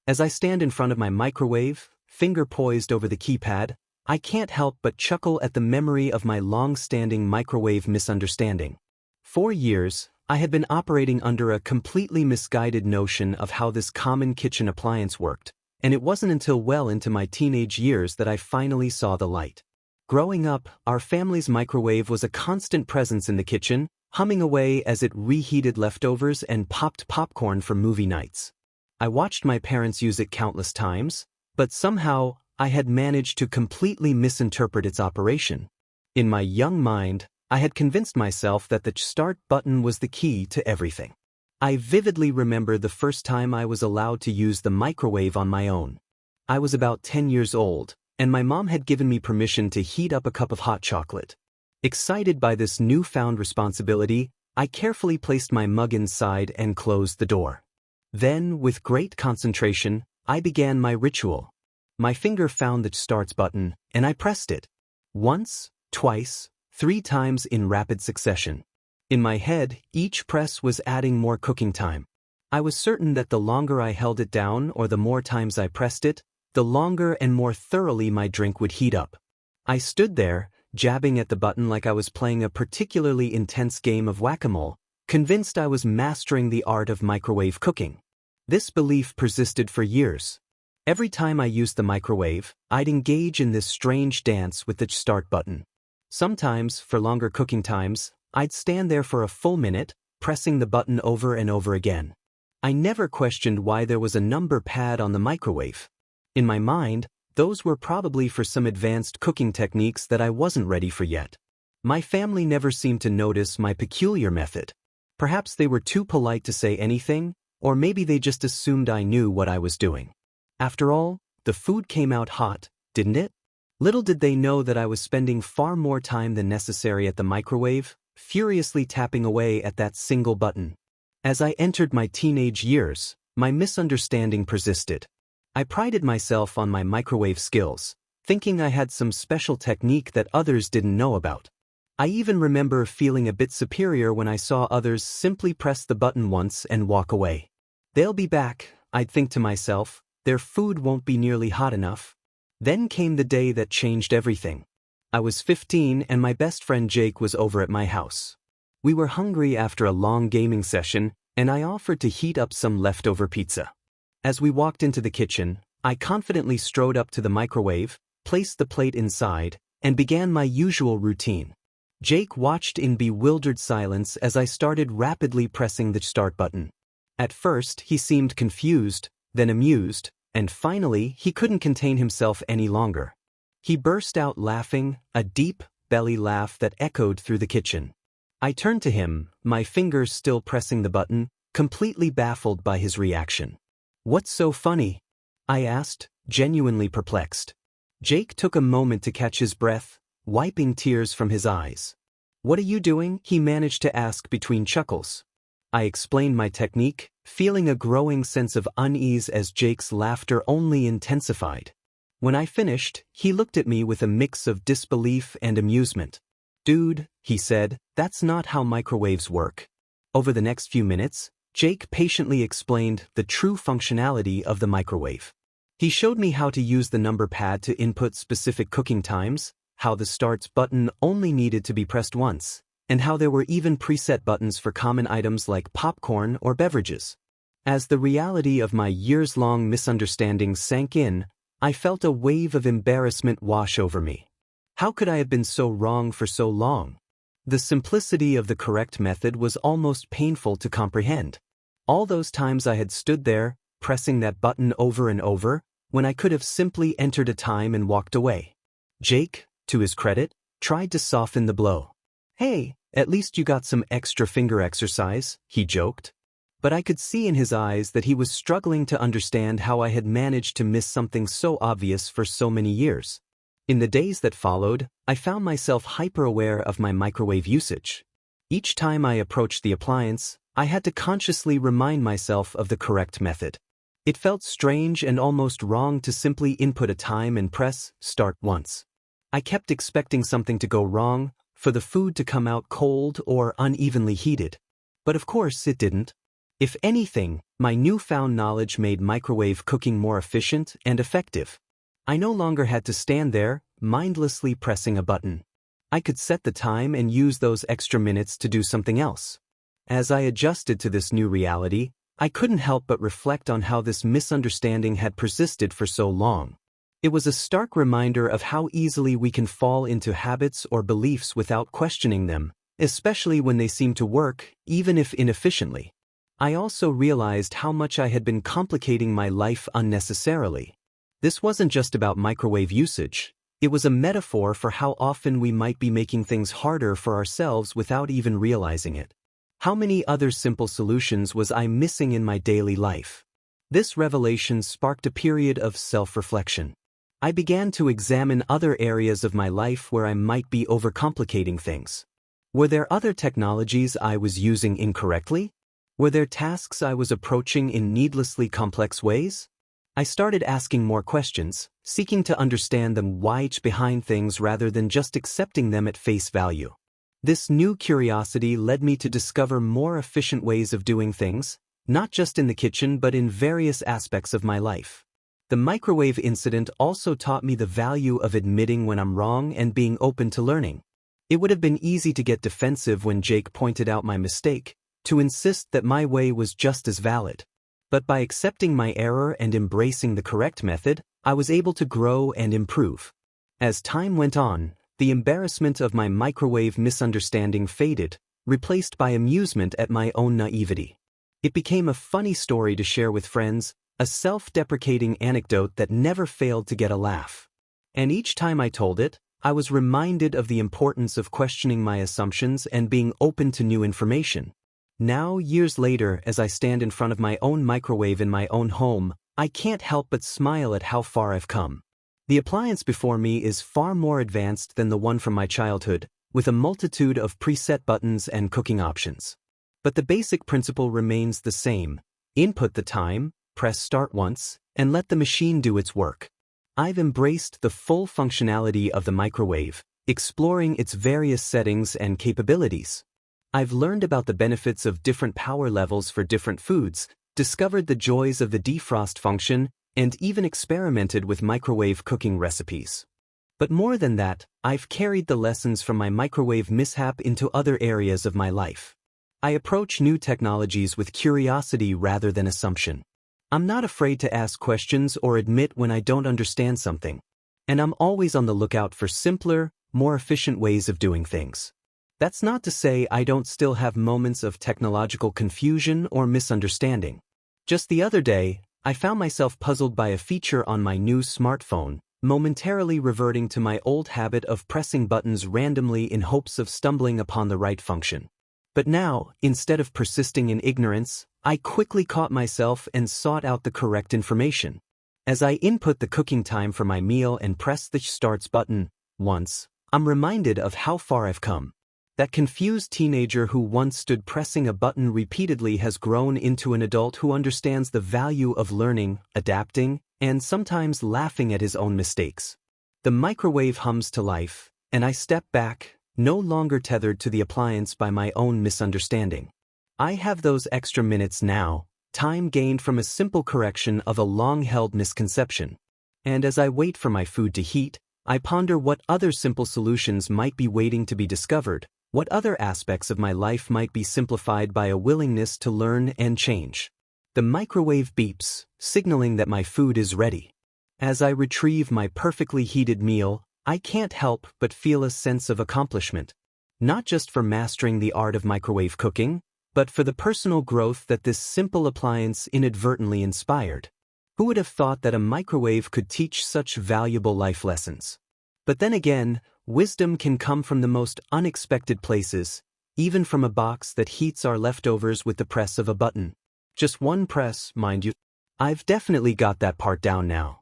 As I stand in front of my microwave, finger poised over the keypad, I can't help but chuckle at the memory of my long-standing microwave misunderstanding. For years, I had been operating under a completely misguided notion of how this common kitchen appliance worked, and it wasn't until well into my teenage years that I finally saw the light. Growing up, our family's microwave was a constant presence in the kitchen, humming away as it reheated leftovers and popped popcorn for movie nights. I watched my parents use it countless times, but somehow I had managed to completely misinterpret its operation. In my young mind, I had convinced myself that the start button was the key to everything. I vividly remember the first time I was allowed to use the microwave on my own. I was about 10 years old, and my mom had given me permission to heat up a cup of hot chocolate. Excited by this newfound responsibility, I carefully placed my mug inside and closed the door. Then, with great concentration, I began my ritual. My finger found the start button, and I pressed it. Once, twice, 3 times in rapid succession. In my head, each press was adding more cooking time. I was certain that the longer I held it down or the more times I pressed it, the longer and more thoroughly my drink would heat up. I stood there, jabbing at the button like I was playing a particularly intense game of whack-a-mole, convinced I was mastering the art of microwave cooking. This belief persisted for years. Every time I used the microwave, I'd engage in this strange dance with the start button. Sometimes, for longer cooking times, I'd stand there for a full minute, pressing the button over and over again. I never questioned why there was a number pad on the microwave. In my mind, those were probably for some advanced cooking techniques that I wasn't ready for yet. My family never seemed to notice my peculiar method. Perhaps they were too polite to say anything, or maybe they just assumed I knew what I was doing. After all, the food came out hot, didn't it? Little did they know that I was spending far more time than necessary at the microwave, furiously tapping away at that single button. As I entered my teenage years, my misunderstanding persisted. I prided myself on my microwave skills, thinking I had some special technique that others didn't know about. I even remember feeling a bit superior when I saw others simply press the button once and walk away. They'll be back, I'd think to myself, their food won't be nearly hot enough. Then came the day that changed everything. I was 15 and my best friend Jake was over at my house. We were hungry after a long gaming session, and I offered to heat up some leftover pizza. As we walked into the kitchen, I confidently strode up to the microwave, placed the plate inside, and began my usual routine. Jake watched in bewildered silence as I started rapidly pressing the start button. At first, he seemed confused, then amused, and finally, he couldn't contain himself any longer. He burst out laughing, a deep, belly laugh that echoed through the kitchen. I turned to him, my fingers still pressing the button, completely baffled by his reaction. "What's so funny?" I asked, genuinely perplexed. Jake took a moment to catch his breath, wiping tears from his eyes. "What are you doing?" he managed to ask between chuckles. I explained my technique, feeling a growing sense of unease as Jake's laughter only intensified. When I finished, he looked at me with a mix of disbelief and amusement. "Dude," he said, "that's not how microwaves work." Over the next few minutes, Jake patiently explained the true functionality of the microwave. He showed me how to use the number pad to input specific cooking times, how the start button only needed to be pressed once, and how there were even preset buttons for common items like popcorn or beverages. As the reality of my years-long misunderstanding sank in, I felt a wave of embarrassment wash over me. How could I have been so wrong for so long? The simplicity of the correct method was almost painful to comprehend. All those times I had stood there, pressing that button over and over, when I could have simply entered a time and walked away. Jake, to his credit, tried to soften the blow. "Hey, at least you got some extra finger exercise," he joked. But I could see in his eyes that he was struggling to understand how I had managed to miss something so obvious for so many years. In the days that followed, I found myself hyper-aware of my microwave usage. Each time I approached the appliance, I had to consciously remind myself of the correct method. It felt strange and almost wrong to simply input a time and press start once. I kept expecting something to go wrong, for the food to come out cold or unevenly heated. But of course it didn't. If anything, my newfound knowledge made microwave cooking more efficient and effective. I no longer had to stand there, mindlessly pressing a button. I could set the time and use those extra minutes to do something else. As I adjusted to this new reality, I couldn't help but reflect on how this misunderstanding had persisted for so long. It was a stark reminder of how easily we can fall into habits or beliefs without questioning them, especially when they seem to work, even if inefficiently. I also realized how much I had been complicating my life unnecessarily. This wasn't just about microwave usage. It was a metaphor for how often we might be making things harder for ourselves without even realizing it. How many other simple solutions was I missing in my daily life? This revelation sparked a period of self-reflection. I began to examine other areas of my life where I might be overcomplicating things. Were there other technologies I was using incorrectly? Were there tasks I was approaching in needlessly complex ways? I started asking more questions, seeking to understand the why behind things rather than just accepting them at face value. This new curiosity led me to discover more efficient ways of doing things, not just in the kitchen but in various aspects of my life. The microwave incident also taught me the value of admitting when I'm wrong and being open to learning. It would have been easy to get defensive when Jake pointed out my mistake, to insist that my way was just as valid. But by accepting my error and embracing the correct method, I was able to grow and improve. As time went on, the embarrassment of my microwave misunderstanding faded, replaced by amusement at my own naivety. It became a funny story to share with friends, a self-deprecating anecdote that never failed to get a laugh. And each time I told it, I was reminded of the importance of questioning my assumptions and being open to new information. Now, years later, as I stand in front of my own microwave in my own home, I can't help but smile at how far I've come. The appliance before me is far more advanced than the one from my childhood, with a multitude of preset buttons and cooking options. But the basic principle remains the same. Input the time, press start once, and let the machine do its work. I've embraced the full functionality of the microwave, exploring its various settings and capabilities. I've learned about the benefits of different power levels for different foods, discovered the joys of the defrost function, and even experimented with microwave cooking recipes. But more than that, I've carried the lessons from my microwave mishap into other areas of my life. I approach new technologies with curiosity rather than assumption. I'm not afraid to ask questions or admit when I don't understand something. And I'm always on the lookout for simpler, more efficient ways of doing things. That's not to say I don't still have moments of technological confusion or misunderstanding. Just the other day, I found myself puzzled by a feature on my new smartphone, momentarily reverting to my old habit of pressing buttons randomly in hopes of stumbling upon the right function. But now, instead of persisting in ignorance, I quickly caught myself and sought out the correct information. As I input the cooking time for my meal and press the starts button once, I'm reminded of how far I've come. That confused teenager who once stood pressing a button repeatedly has grown into an adult who understands the value of learning, adapting, and sometimes laughing at his own mistakes. The microwave hums to life, and I step back, no longer tethered to the appliance by my own misunderstanding. I have those extra minutes now, time gained from a simple correction of a long-held misconception. And as I wait for my food to heat, I ponder what other simple solutions might be waiting to be discovered. What other aspects of my life might be simplified by a willingness to learn and change? The microwave beeps, signaling that my food is ready. As I retrieve my perfectly heated meal, I can't help but feel a sense of accomplishment. Not just for mastering the art of microwave cooking, but for the personal growth that this simple appliance inadvertently inspired. Who would have thought that a microwave could teach such valuable life lessons? But then again, wisdom can come from the most unexpected places, even from a box that heats our leftovers with the press of a button. Just one press, mind you. I've definitely got that part down now.